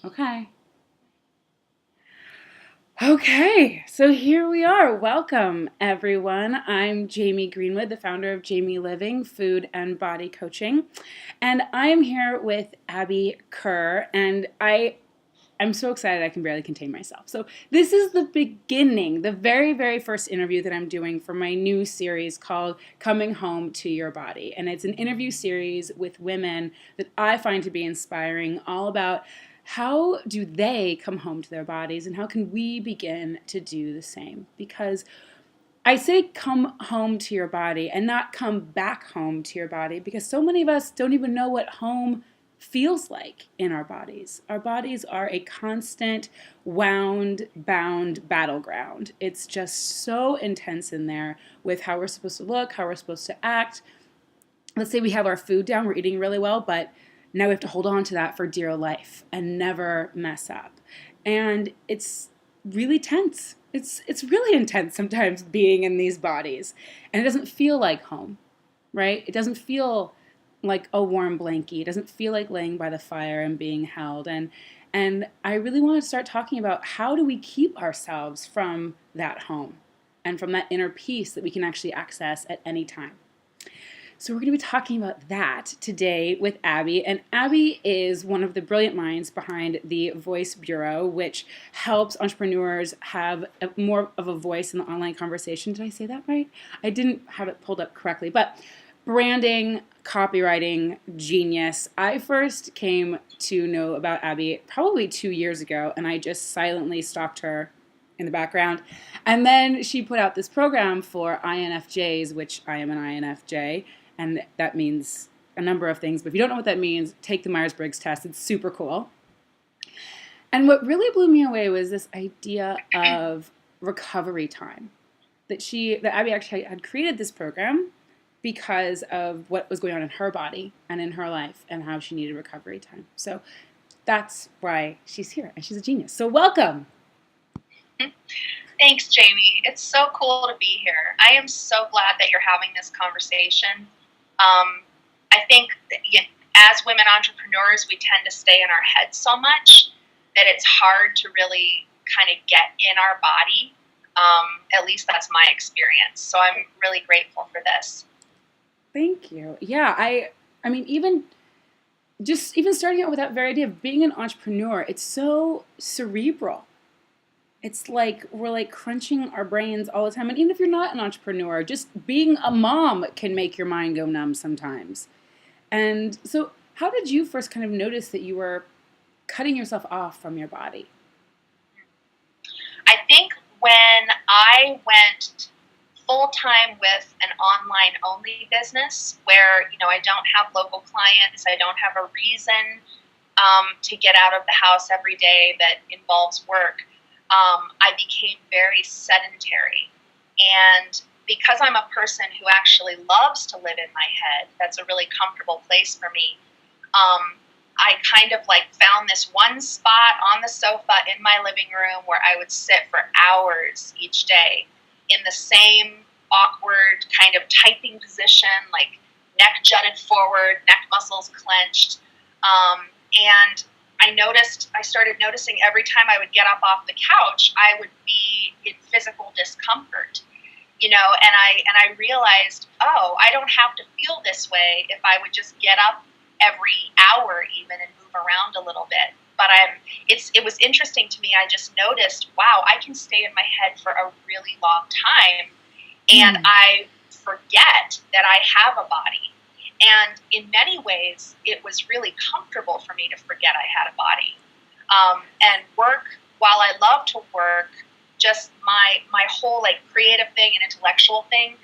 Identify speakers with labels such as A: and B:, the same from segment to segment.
A: Okay. Okay, so here we are. Welcome, everyone. I'm Jamie Greenwood, the founder of Jamie Living Food and Body Coaching, and I am here with Abby Kerr, and I'm so excited I can barely contain myself. So this is the beginning, the very, very first interview that I'm doing for my new series called Coming Home to Your Body. And it's an interview series with women that I find to be inspiring, all about how do they come home to their bodies and how can we begin to do the same? Because I say come home to your body and not come back home to your body, because so many of us don't even know what home feels like in our bodies. Our bodies are a constant, wound, bound battleground. It's just so intense in there with how we're supposed to look, how we're supposed to act. Let's say we have our food down, we're eating really well, but now we have to hold on to that for dear life and never mess up. And it's really tense. It's really intense sometimes being in these bodies. And it doesn't feel like home, right? It doesn't feel like a warm blankie. It doesn't feel like laying by the fire and being held. And I really want to start talking about how do we keep ourselves from that home and from that inner peace that we can actually access at any time. So we're going to be talking about that today with Abby. And Abby is one of the brilliant minds behind the Voice Bureau, which helps entrepreneurs have more of a voice in the online conversation. Did I say that right? I didn't have it pulled up correctly. But branding, copywriting, genius. I first came to know about Abby probably 2 years ago, and I just silently stalked her in the background. And then she put out this program for INFJs, which I am an INFJ, and that means a number of things. But if you don't know what that means, take the Myers-Briggs test. It's super cool. And what really blew me away was this idea of recovery time. That Abby actually had created this program because of what was going on in her body and in her life and how she needed recovery time. So that's why she's here, and she's a genius. So welcome.
B: Thanks, Jamie. It's so cool to be here. I am so glad that you're having this conversation. I think that, as women entrepreneurs, we tend to stay in our heads so much that it's hard to really kind of get in our body. At least that's my experience. So I'm really grateful for this.
A: Thank you. Yeah, I mean, even starting out with that very idea of being an entrepreneur, it's so cerebral. It's like we're like crunching our brains all the time. And even if you're not an entrepreneur, just being a mom can make your mind go numb sometimes. And so how did you first kind of notice that you were cutting yourself off from your body?
B: I think when I went full-time with an online-only business where, I don't have local clients, I don't have a reason to get out of the house every day that involves work, I became very sedentary. And because I'm a person who actually loves to live in my head, that's a really comfortable place for me. I kind of like found this one spot on the sofa in my living room where I would sit for hours each day in the same awkward kind of typing position, like neck jutted forward, neck muscles clenched. And I started noticing every time I would get up off the couch, I would be in physical discomfort, and I realized, oh, I don't have to feel this way if I would just get up every hour even and move around a little bit. But it was interesting to me. I just noticed, wow, I can stay in my head for a really long time, and I forget that I have a body. And in many ways, it was really comfortable for me to forget I had a body. And work, while I love to work, just my whole like creative thing and intellectual thing,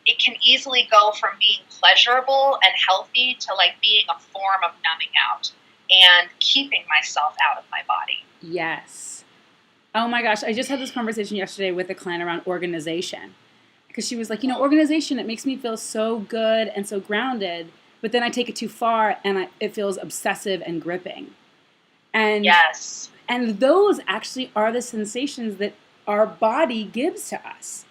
B: it can easily go from being pleasurable and healthy to like being a form of numbing out and keeping myself out of my body.
A: Yes. Oh my gosh, I just had this conversation yesterday with a client around organization. Because she was like, organization, it makes me feel so good and so grounded, but then I take it too far and it feels obsessive and gripping. And
B: yes.
A: And those actually are the sensations that our body gives to us,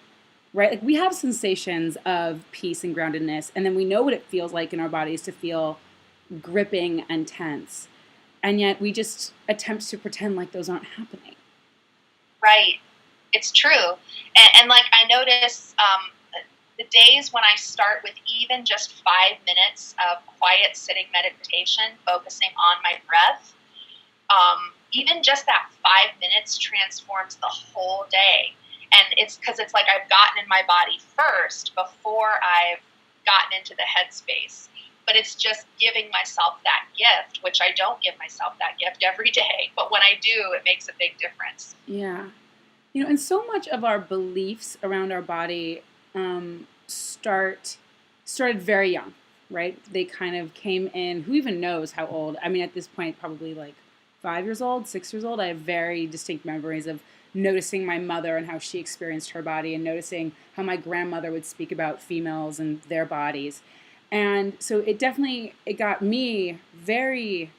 A: right? Like we have sensations of peace and groundedness, and then we know what it feels like in our bodies to feel gripping and tense. and yet we just attempt to pretend like those aren't happening.
B: Right. It's true. And like I notice the days when I start with even just 5 minutes of quiet sitting meditation, focusing on my breath, even just that 5 minutes transforms the whole day. And it's because it's like I've gotten in my body first before I've gotten into the headspace. But it's just giving myself that gift, which I don't give myself that gift every day. But when I do, it makes a big difference.
A: Yeah. And so much of our beliefs around our body started very young, right? They kind of came in, who even knows how old? I mean, at this point, probably like 5 years old, 6 years old. I have very distinct memories of noticing my mother and how she experienced her body, and noticing how my grandmother would speak about females and their bodies. And so it got me very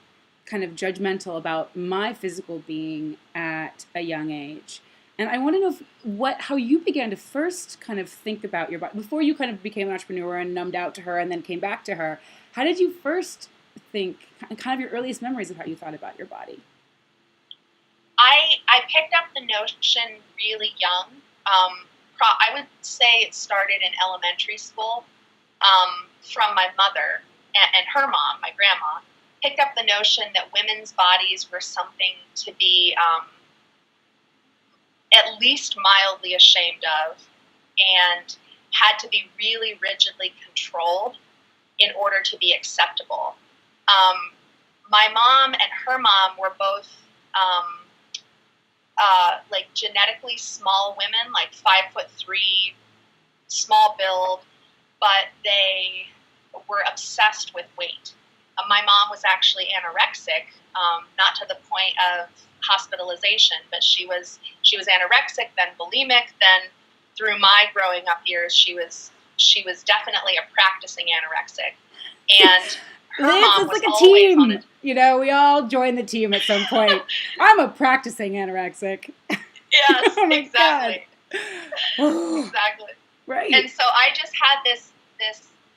A: kind of judgmental about my physical being at a young age. And I want to know how you began to first kind of think about your body before you kind of became an entrepreneur and numbed out to her and then came back to her. How did you first think, kind of your earliest memories of how you thought about your body?
B: I picked up the notion really young. I would say it started in elementary school, from my mother and her mom, my grandma, picked up the notion that women's bodies were something to be at least mildly ashamed of, and had to be really rigidly controlled in order to be acceptable. My mom and her mom were both like genetically small women, like 5'3", small build, but they were obsessed with weight. My mom was actually anorexic, not to the point of hospitalization, but she was anorexic, then bulimic, then through my growing up years, she was definitely a practicing anorexic. And her mom was
A: like a
B: always
A: team.
B: on it.
A: We all join the team at some point. I'm a practicing anorexic.
B: Yes,
A: oh my
B: exactly.
A: God.
B: Exactly.
A: Right.
B: And so I just had this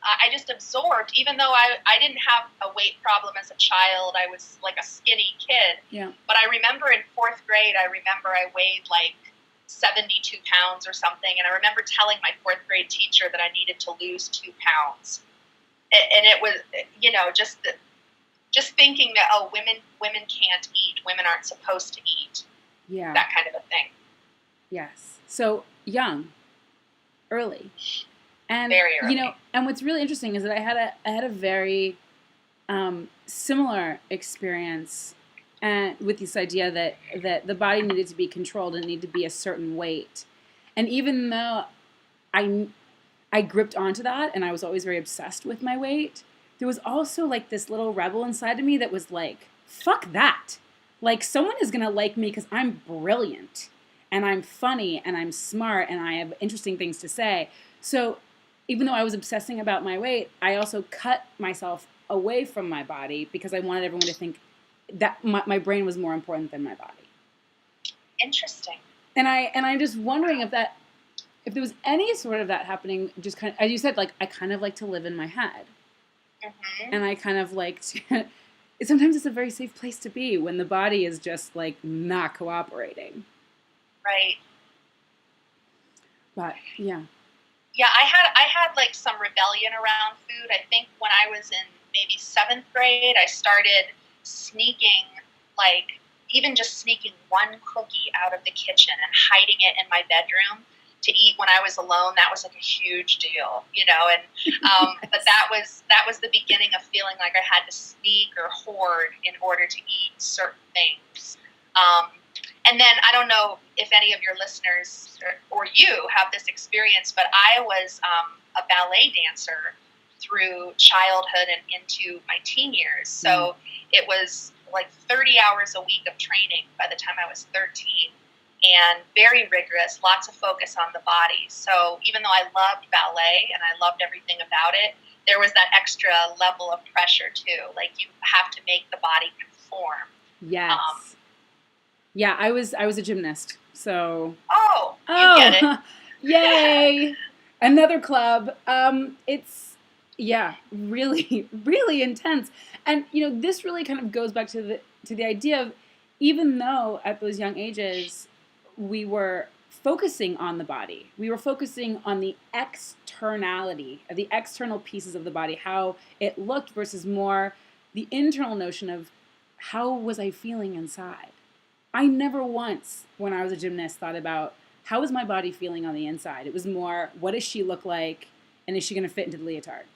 B: I just absorbed, even though I didn't have a weight problem as a child. I was like a skinny kid.
A: Yeah.
B: But I remember in 4th grade, I weighed like 72 pounds or something. And I remember telling my 4th grade teacher that I needed to lose 2 pounds. And it was, just thinking that, oh, women can't eat. Women aren't supposed to eat.
A: Yeah.
B: That kind of a thing.
A: Yes. So young, early. And,
B: very early.
A: And what's really interesting is that I had a very similar experience with this idea that the body needed to be controlled and needed to be a certain weight. And even though I gripped onto that and I was always very obsessed with my weight, there was also like this little rebel inside of me that was like, fuck that. Like, someone is going to like me because I'm brilliant and I'm funny and I'm smart and I have interesting things to say. So even though I was obsessing about my weight, I also cut myself away from my body because I wanted everyone to think that my brain was more important than my body.
B: Interesting.
A: And I'm just wondering if there was any sort of that happening, just kind of, as you said, like, I kind of like to live in my head.
B: Mm-hmm.
A: And I kind of like to, sometimes it's a very safe place to be when the body is just like not cooperating.
B: Right.
A: But yeah.
B: Yeah, I had like some rebellion around food. I think when I was in maybe 7th grade, I started sneaking, like even just sneaking one cookie out of the kitchen and hiding it in my bedroom to eat when I was alone. That was like a huge deal, and yes. But that was the beginning of feeling like I had to sneak or hoard in order to eat certain things. And then I don't know if any of your listeners or you have this experience, but I was a ballet dancer through childhood and into my teen years. So it was like 30 hours a week of training by the time I was 13, and very rigorous, lots of focus on the body. So even though I loved ballet and I loved everything about it, there was that extra level of pressure too. Like, you have to make the body conform.
A: Yes. Yeah, I was a gymnast, so.
B: Oh, you get it.
A: Yay! Another club. It's really, really intense. And this really kind of goes back to the idea of, even though at those young ages we were focusing on the body, we were focusing on the externality, the external pieces of the body, how it looked, versus more the internal notion of how was I feeling inside. I never once, when I was a gymnast, thought about how is my body feeling on the inside. It was more, what does she look like, and is she going to fit into the leotard?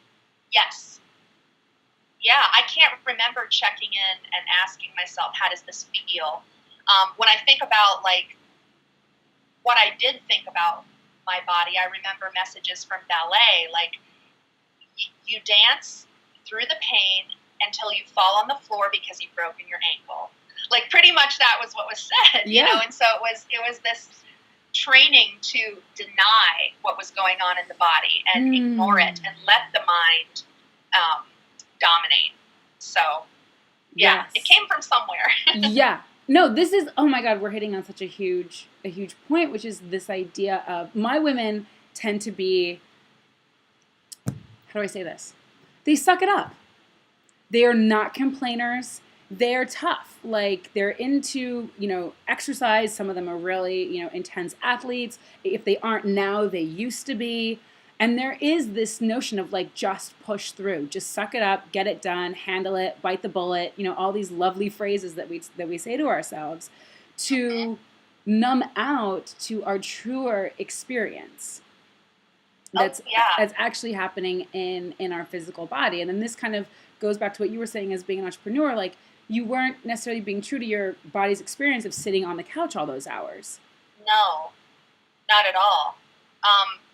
B: Yes. Yeah, I can't remember checking in and asking myself, how does this feel? When I think about, like, what I did think about my body, I remember messages from ballet, like, you dance through the pain until you fall on the floor because you've broken your ankle. Like, pretty much that was what was said, and so it was this training to deny what was going on in the body and ignore it and let the mind dominate. So, yeah, It came from somewhere.
A: Yeah. No, this is, oh my God, we're hitting on such a huge point, which is this idea of, my women tend to be, how do I say this? They suck it up. They are not complainers. They're tough. Like, they're into, exercise. Some of them are really, intense athletes. If they aren't now, they used to be. And there is this notion of, like, just push through, just suck it up, get it done, handle it, bite the bullet, all these lovely phrases that we say to ourselves to numb out to our truer experience that's actually happening in our physical body. And then this kind of goes back to what you were saying as being an entrepreneur. Like, you weren't necessarily being true to your body's experience of sitting on the couch all those hours.
B: No, not at all.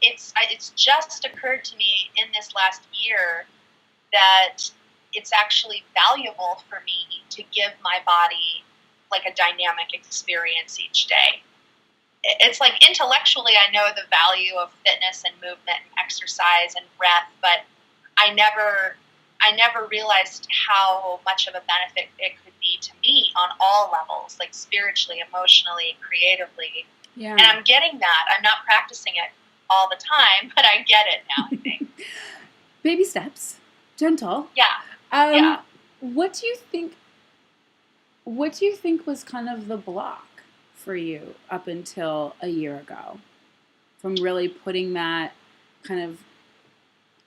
B: It's just occurred to me in this last year that it's actually valuable for me to give my body, like, a dynamic experience each day. It's like, intellectually, I know the value of fitness and movement and exercise and breath, but I never realized how much of a benefit it could be to me on all levels, like spiritually, emotionally, creatively.
A: Yeah.
B: And I'm getting that. I'm not practicing it all the time, but I get it now, I think.
A: Baby steps. Gentle.
B: Yeah.
A: What do you think was kind of the block for you up until a year ago from really putting that kind of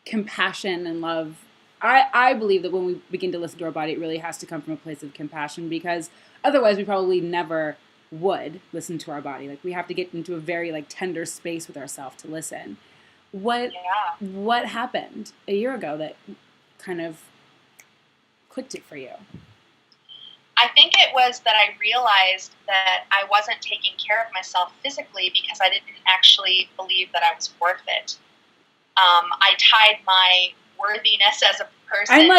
A: compassion and love? I believe that when we begin to listen to our body, it really has to come from a place of compassion, because otherwise we probably never would listen to our body. Like, we have to get into a very, like, tender space with ourselves to listen. What happened a year ago that kind of clicked it for you?
B: I think it was that I realized that I wasn't taking care of myself physically because I didn't actually believe that I was worth it. I tied my worthiness as a person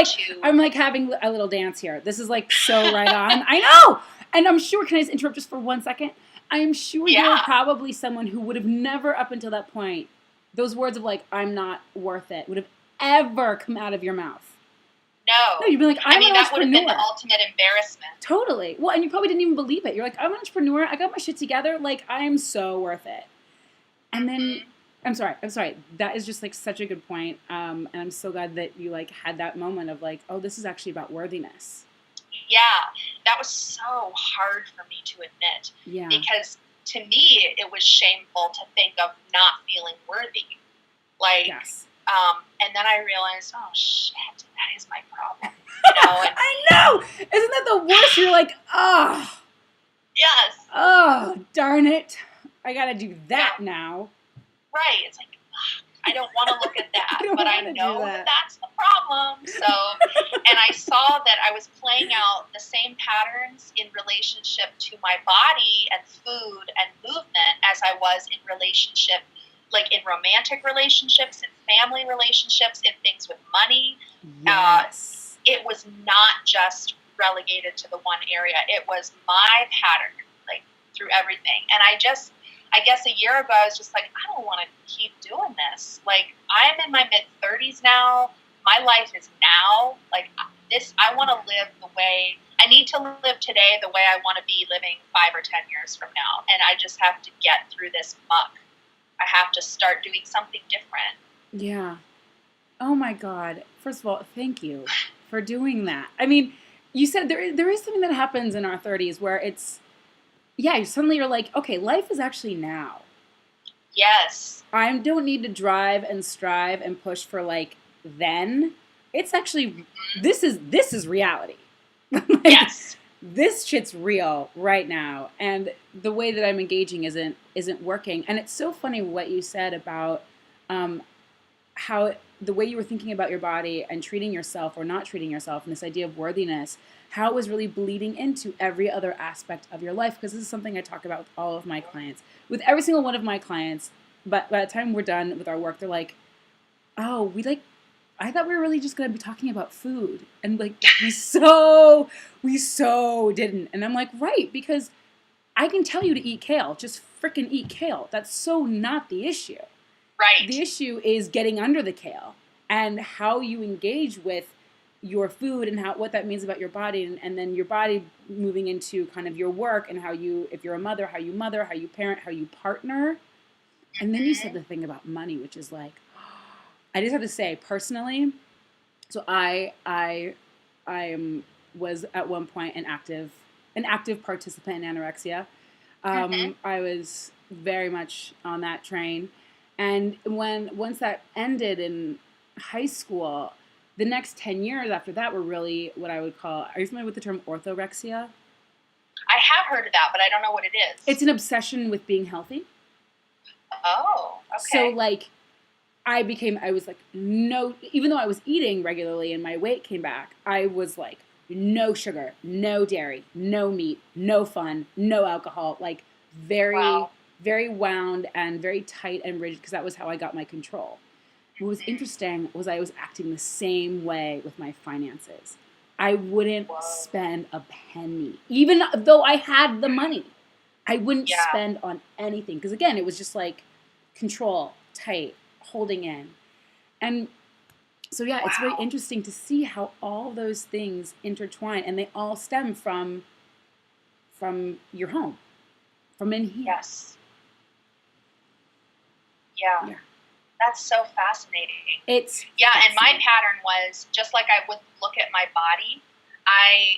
A: I'm like having a little dance here. This is, like, so right on. I know! And I'm sure, can I just interrupt just for 1 second? I'm sure you're probably someone who would have never, up until that point, those words of, like, I'm not worth it, would have ever come out of your mouth.
B: No,
A: you'd be like, I'm an
B: that
A: entrepreneur.
B: Would have been the ultimate embarrassment.
A: Totally. Well, and you probably didn't even believe it. You're like, I'm an entrepreneur. I got my shit together. Like, I'm so worth it. And then, I'm sorry. That is just, like, such a good point. And I'm so glad that you, like, had that moment of, like, oh, this is actually about worthiness.
B: Yeah, that was so hard for me to admit.
A: Yeah.
B: Because to me, it was shameful to think of not feeling worthy. Like, and then I realized, oh shit, that is my problem.
A: I know! Isn't that the worst? You're like, oh.
B: Yes.
A: Oh, darn it. I gotta do that now.
B: Right. It's like, I don't want to look at that, but I know that that's the problem. So, and I saw that I was playing out the same patterns in relationship to my body and food and movement as I was in relationship, like in romantic relationships, in family relationships, in things with money.
A: Yes.
B: It was not just relegated to the one area. It was my pattern, like, through everything. And I guess a year ago, I was just like, I don't want to keep doing this. Like, I'm in my mid-30s now. My life is now. Like, I want to live the way, I need to live today the way I want to be living 5 or 10 years from now. And I just have to get through this muck. I have to start doing something different.
A: Yeah. Oh, my God. First of all, thank you for doing that. I mean, you said there is something that happens in our 30s where it's, yeah, suddenly you're like, okay, life is actually now.
B: Yes.
A: I don't need to drive and strive and push for like then. It's actually this is reality. Like,
B: yes.
A: This shit's real right now, and the way that I'm engaging isn't working. And it's so funny what you said about how the way you were thinking about your body and treating yourself or not treating yourself, and this idea of worthiness, how it was really bleeding into every other aspect of your life. Because this is something I talk about with all of my clients, with every single one of my clients. But by the time we're done with our work, they're like, "Oh, I thought we were really just going to be talking about food," and like we so didn't. And I'm like, right, because I can tell you to eat kale, just freaking eat kale. That's so not the issue.
B: Right.
A: The issue is getting under the kale and how you engage with your food and what that means about your body, and then your body moving into kind of your work and how you, if you're a mother, how you parent, how you partner. And then you said the thing about money, which is like, I just have to say personally, so I was at one point an active participant in anorexia. I was very much on that train. And once that ended in high school, the next 10 years after that were really what I would call, are you familiar with the term orthorexia?
B: I have heard of that, but I don't know what it is.
A: It's an obsession with being healthy.
B: Oh, okay.
A: So like, I was like, no, even though I was eating regularly and my weight came back, I was like, no sugar, no dairy, no meat, no fun, no alcohol, like very, very wound and very tight and rigid, because that was how I got my control. What was interesting was I was acting the same way with my finances. I wouldn't spend a penny, even though I had the money. I wouldn't spend on anything, because again, it was just like control, tight, holding in. And so it's very interesting to see how all those things intertwine, and they all stem from your home, from in here.
B: Yes. Yeah. That's so fascinating. And my pattern was just like I would look at my body.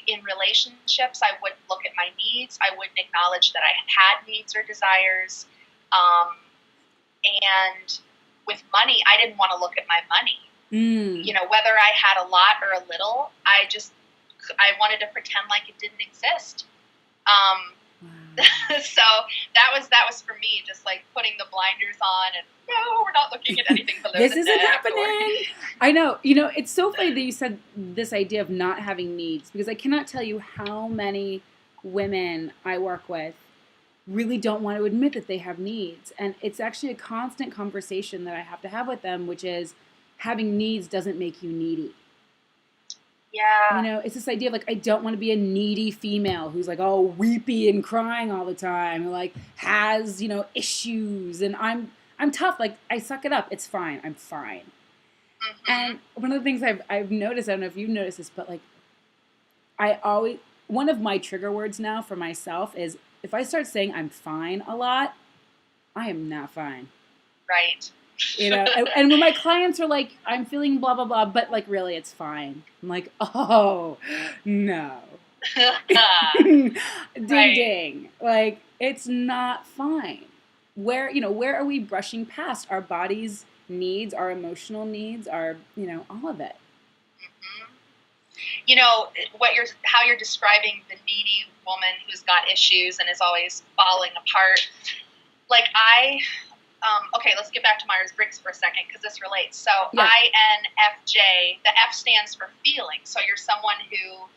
B: In relationships, I wouldn't look at my needs. I wouldn't acknowledge that I had needs or desires. And with money, I didn't want to look at my money. You know, whether I had a lot or a little, I wanted to pretend like it didn't exist. So that was for me, just like putting the blinders on and no, we're not looking at anything below
A: this
B: the
A: isn't
B: neck
A: happening. I know. You know, it's so funny that you said this idea of not having needs, because I cannot tell you how many women I work with really don't want to admit that they have needs. And it's actually a constant conversation that I have to have with them, which is having needs doesn't make you needy.
B: Yeah.
A: You know, it's this idea of like, I don't want to be a needy female who's like all weepy and crying all the time, who like has, you know, issues, and I'm tough. Like, I suck it up. It's fine. I'm fine. And one of the things I've noticed, I don't know if you've noticed this, but like, one of my trigger words now for myself is, if I start saying I'm fine a lot, I am not fine.
B: Right.
A: You know, and when my clients are like, I'm feeling blah, blah, blah, but like, really, it's fine. I'm like, oh, no. Ding, ding. Like, it's not fine. Where are we brushing past our body's needs, our emotional needs, our, you know, all of it?
B: You know, how you're describing the needy woman who's got issues and is always falling apart. Like okay, let's get back to Myers-Briggs for a second, because this relates. So INFJ, the F stands for feeling. So you're someone who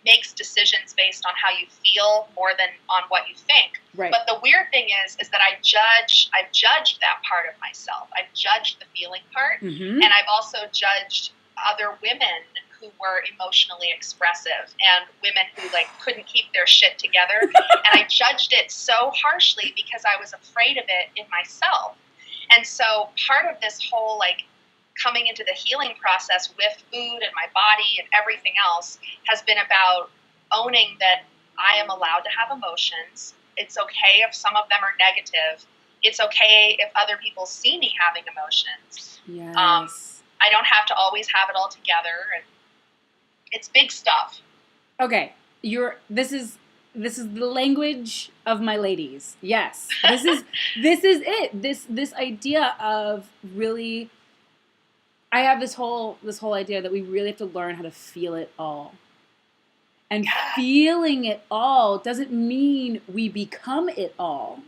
B: makes decisions based on how you feel more than on what you think.
A: Right.
B: But the weird thing is that I've judged that part of myself. I've judged the feeling part, and I've also judged other women who were emotionally expressive and women who like couldn't keep their shit together. And I judged it so harshly because I was afraid of it in myself. And so part of this whole like coming into the healing process with food and my body and everything else has been about owning that I am allowed to have emotions. It's okay if some of them are negative. It's okay if other people see me having emotions.
A: Yes.
B: I don't have to always have it all together. And It's big stuff.
A: Okay, this is the language of my ladies. Yes, this is it. This idea of really, I have this whole idea that we really have to learn how to feel it all. And
B: Yeah.
A: feeling it all doesn't mean we become it all.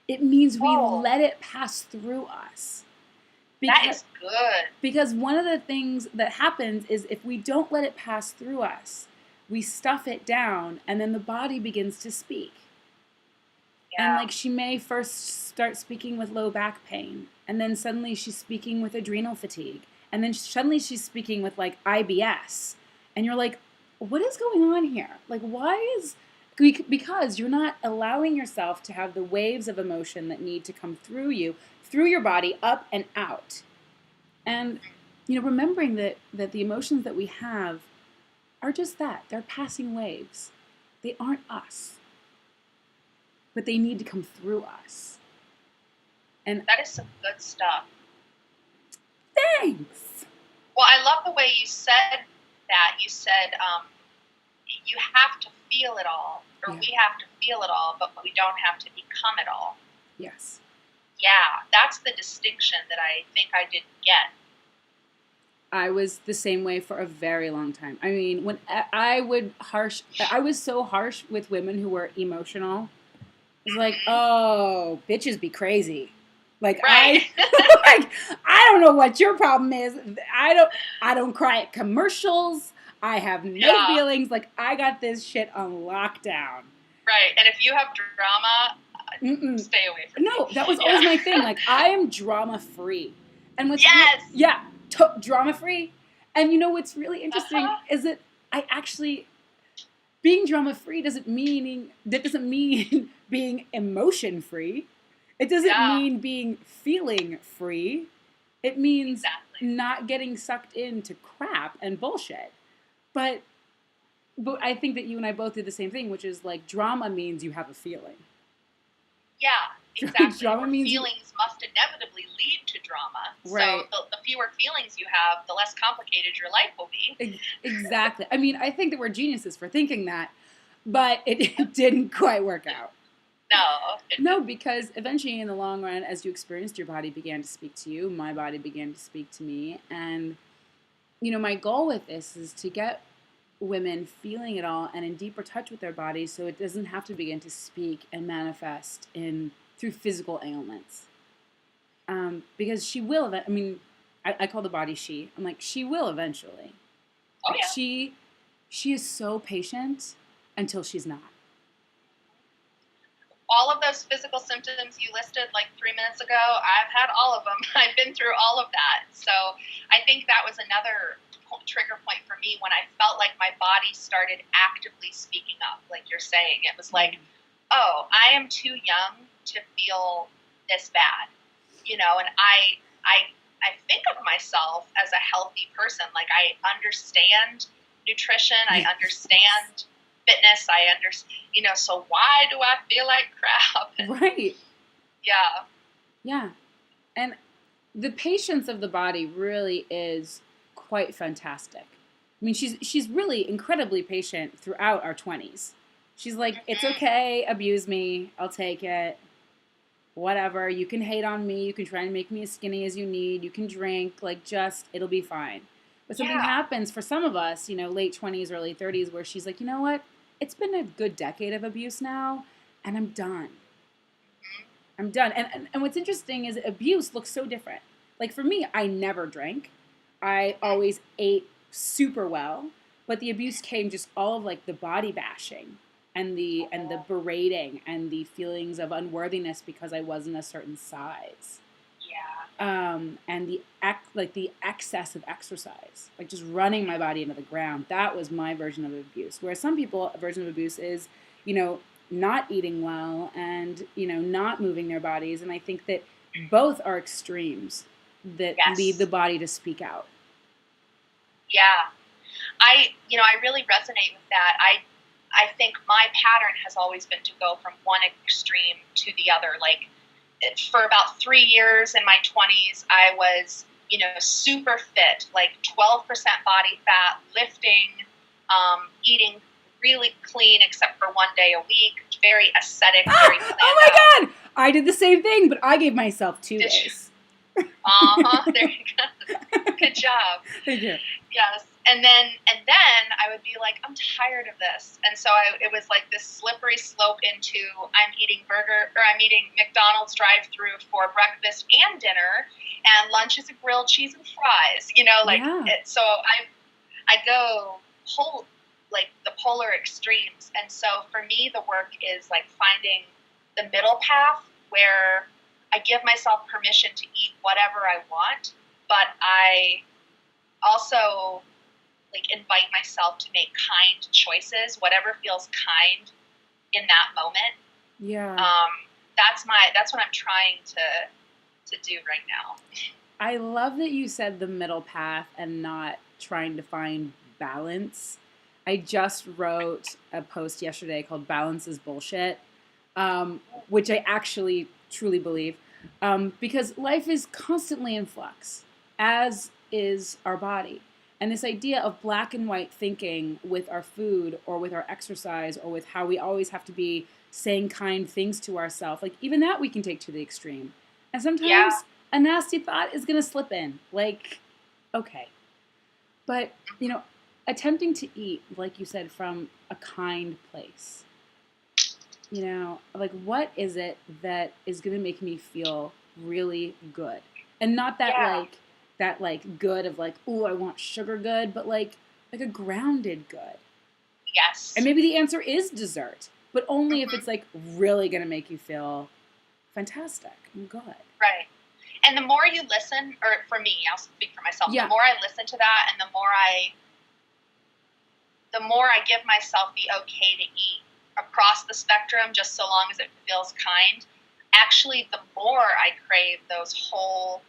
A: It means we
B: Oh,
A: let it pass through us.
B: that
A: Because
B: is good.
A: because one of the things that happens is if we don't let it pass through us, we stuff it down and then the body begins to speak. And
B: Yeah.
A: like she may first start speaking with low back pain, and then suddenly she's speaking with adrenal fatigue, and then suddenly she's speaking with like IBS. And you're like, what is going on here? Like, why is, because you're not allowing yourself to have the waves of emotion that need to come through you, through your body, up and out. And remembering that the emotions that we have are just that. They're passing waves. They aren't us, but they need to come through us. And
B: That is some good stuff.
A: thanks.
B: Well, I love the way you said that. You said you have to feel it all, or
A: Yeah.
B: we have to feel it all, but we don't have to become it all.
A: Yes.
B: Yeah, that's the distinction that I think I didn't get.
A: I was the same way for a very long time. I mean, when I was so harsh with women who were emotional. It's like,
B: Mhm.
A: oh, bitches be crazy. Like
B: Right.
A: like I don't know what your problem is. I don't cry at commercials. I have no
B: Yeah.
A: feelings. Like I got this shit on lockdown.
B: Right. And if you have drama,
A: Mm-mm.
B: stay away from
A: No,
B: me.
A: that was always my thing. Like I am drama free. And
B: Yes.
A: drama free. And what's really interesting is that I actually, being drama free doesn't mean being emotion free. It doesn't mean being feeling free. It means
B: Exactly.
A: not getting sucked into crap and bullshit. But I think that you and I both did the same thing, which is like drama means you have a feeling.
B: Yeah, exactly.
A: Drama
B: Or
A: means
B: feelings must inevitably lead to drama.
A: Right.
B: So the fewer feelings you have, the less complicated your life will be.
A: Exactly. I mean, I think that we're geniuses for thinking that, but it didn't quite work out. No, because eventually in the long run, as you experienced, your body began to speak to you, my body began to speak to me. And, my goal with this is to get women feeling it all and in deeper touch with their bodies so it doesn't have to begin to speak and manifest through physical ailments. Because she will, I mean, I call the body she. I'm like, she will eventually.
B: Oh,
A: Like
B: yeah.
A: she is so patient until she's not.
B: All of those physical symptoms you listed like 3 minutes ago, I've had all of them. I've been through all of that. So I think that was another trigger point for me when I felt like my body started actively speaking up, like you're saying. It was like, oh, I am too young to feel this bad, and I think of myself as a healthy person. Like I understand nutrition, I understand fitness, I understand, so why do I feel like crap?
A: Right.
B: Yeah.
A: Yeah. And the patience of the body really is quite fantastic. I mean, she's really incredibly patient throughout our 20s. She's like, it's okay, abuse me, I'll take it. Whatever, you can hate on me, you can try and make me as skinny as you need, you can drink, like just, it'll be fine. But something happens for some of us, late 20s, early 30s, where she's like, you know what? It's been a good decade of abuse now, and I'm done. I'm done. And what's interesting is abuse looks so different. Like for me, I never drank. I always ate super well, but the abuse came just all of like the body bashing and the berating and the feelings of unworthiness because I wasn't a certain size.
B: Yeah.
A: And the excess of exercise, like just running my body into the ground. That was my version of abuse. Whereas some people, a version of abuse is, not eating well and not moving their bodies. And I think that both are extremes that lead the body to speak out.
B: Yeah. I really resonate with that. I think my pattern has always been to go from one extreme to the other. Like for about 3 years in my 20s, I was super fit, like 12% body fat, lifting, eating really clean except for one day a week, very ascetic, very planned
A: oh my God! I did the same thing, but I gave myself 2 days.
B: There you go. Good job.
A: Thank you.
B: Yes. And then I would be like, I'm tired of this. And so it was like this slippery slope into I'm eating McDonald's drive-through for breakfast and dinner, and lunch is a grilled cheese and fries. So I go the polar extremes. And so for me, the work is like finding the middle path where I give myself permission to eat whatever I want, but I also invite myself to make kind choices, whatever feels kind in that moment.
A: Yeah.
B: That's what I'm trying to do right now.
A: I love that you said the middle path and not trying to find balance. I just wrote a post yesterday called Balance is Bullshit, which I actually truly believe, because life is constantly in flux, as is our body. And this idea of black and white thinking with our food or with our exercise or with how we always have to be saying kind things to ourselves, like even that we can take to the extreme. And sometimes a nasty thought is going to slip in, like, okay. But, attempting to eat, like you said, from a kind place, like what is it that is going to make me feel really good? And not that that good of like, ooh, I want sugar good, but like a grounded good.
B: Yes.
A: And maybe the answer is dessert, but only if it's like really going to make you feel fantastic and good.
B: Right. And the more you listen, or for me, I'll speak for myself,
A: the
B: more I listen to that and the more I give myself the okay to eat across the spectrum, just so long as it feels kind, actually the more I crave those whole,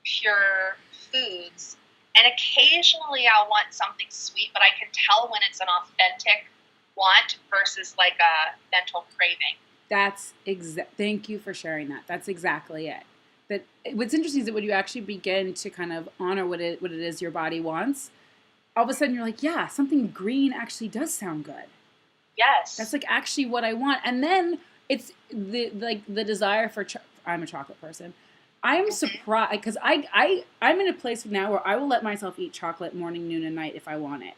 B: pure foods. And occasionally I'll want something sweet, but I can tell when it's an authentic want versus like a mental craving.
A: Thank you for sharing that. That's exactly it. But what's interesting is that when you actually begin to kind of honor what it is your body wants, all of a sudden you're like, yeah, something green actually does sound good.
B: Yes.
A: That's like actually what I want. And then it's the desire for I'm a chocolate person. I'm surprised because I'm in a place now where I will let myself eat chocolate morning, noon, and night if I want it.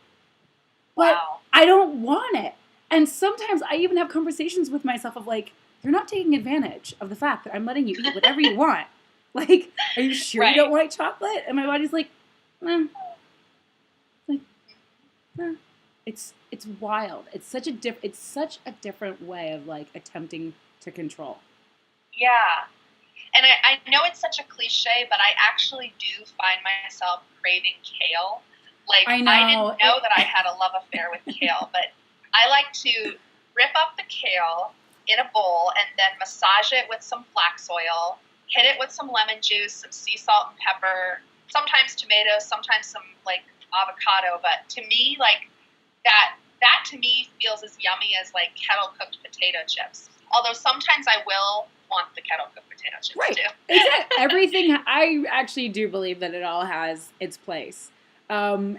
A: But I don't want it. And sometimes I even have conversations with myself of like, you're not taking advantage of the fact that I'm letting you eat whatever you want. Like, are you sure you don't want chocolate? And my body's like, It's wild. It's such a different way of like attempting to control.
B: Yeah. And I know it's such a cliche, but I actually do find myself craving kale. Like, I didn't know that I had a love affair with kale, but I like to rip up the kale in a bowl and then massage it with some flax oil, hit it with some lemon juice, some sea salt and pepper, sometimes tomatoes, sometimes some like avocado. But to me, like that to me feels as yummy as like kettle cooked potato chips. Although sometimes I will want the kettle cooked potato chips too.
A: Exactly. Everything. I actually do believe that it all has its place. And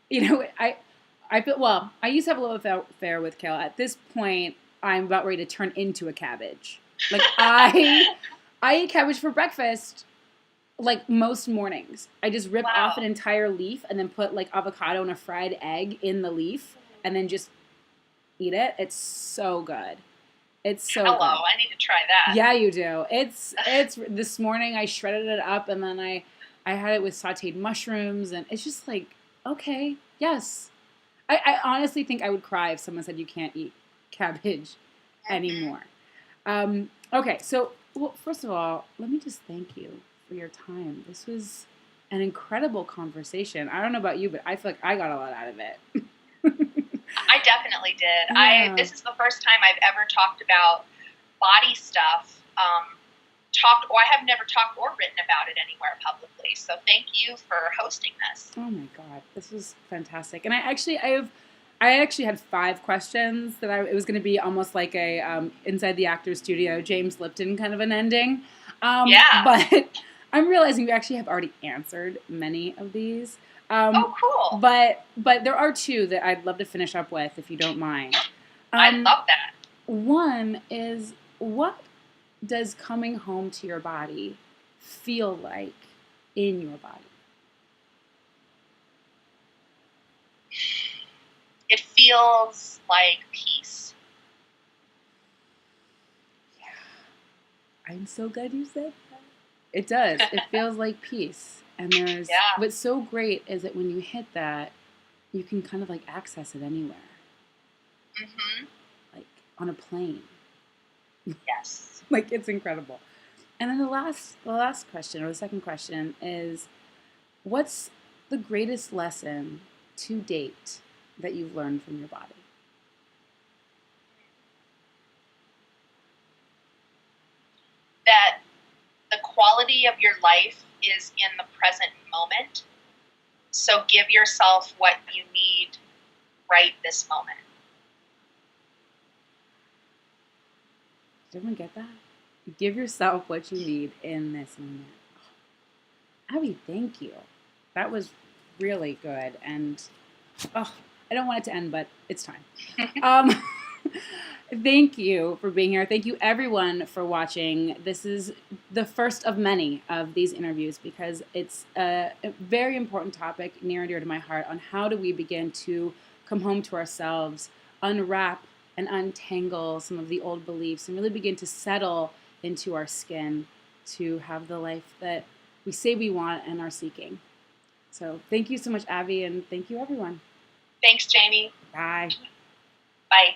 A: I feel, well, I used to have a love affair with kale. At this point, I'm about ready to turn into a cabbage. Like I eat cabbage for breakfast, like most mornings. I just rip off an entire leaf and then put like avocado and a fried egg in the leaf and then just eat it. It's so good. It's so good.
B: I need to try that.
A: Yeah, you do. It's this morning I shredded it up and then I had it with sauteed mushrooms and it's just like, okay, yes. I honestly think I would cry if someone said you can't eat cabbage anymore. Okay, so first of all, let me just thank you for your time. This was an incredible conversation. I don't know about you, but I feel like I got a lot out of it.
B: I definitely did. Yeah. This is the first time I've ever talked about body stuff. I have never talked or written about it anywhere publicly. So thank you for hosting this.
A: Oh my God, this was fantastic. And I actually had 5 questions that it was going to be almost like a Inside the Actors Studio, James Lipton kind of an ending.
B: Yeah.
A: But I'm realizing we actually have already answered many of these.
B: Oh, cool.
A: But there are two that I'd love to finish up with, if you don't mind.
B: I love that.
A: One is, what does coming home to your body feel like in your body?
B: It feels like peace.
A: Yeah. I'm so glad you said that. It does. It feels like peace. And there's what's so great is that when you hit that, you can kind of like access it anywhere.
B: Mm-hmm.
A: Like on a plane.
B: Yes.
A: Like, it's incredible. And then the last question, or the second question, is, what's the greatest lesson to date that you've learned from your body?
B: That the quality of your life is in the present moment. So give yourself what you need right this moment.
A: Did everyone get that? Give yourself what you need in this moment. Abby, thank you. That was really good. And I don't want it to end, but it's time. Thank you for being here. Thank you, everyone, for watching. This is the first of many of these interviews because it's a very important topic near and dear to my heart on how do we begin to come home to ourselves, unwrap and untangle some of the old beliefs, and really begin to settle into our skin to have the life that we say we want and are seeking. So thank you so much, Abby, and thank you, everyone.
B: Thanks, Jamie.
A: Bye.
B: Bye.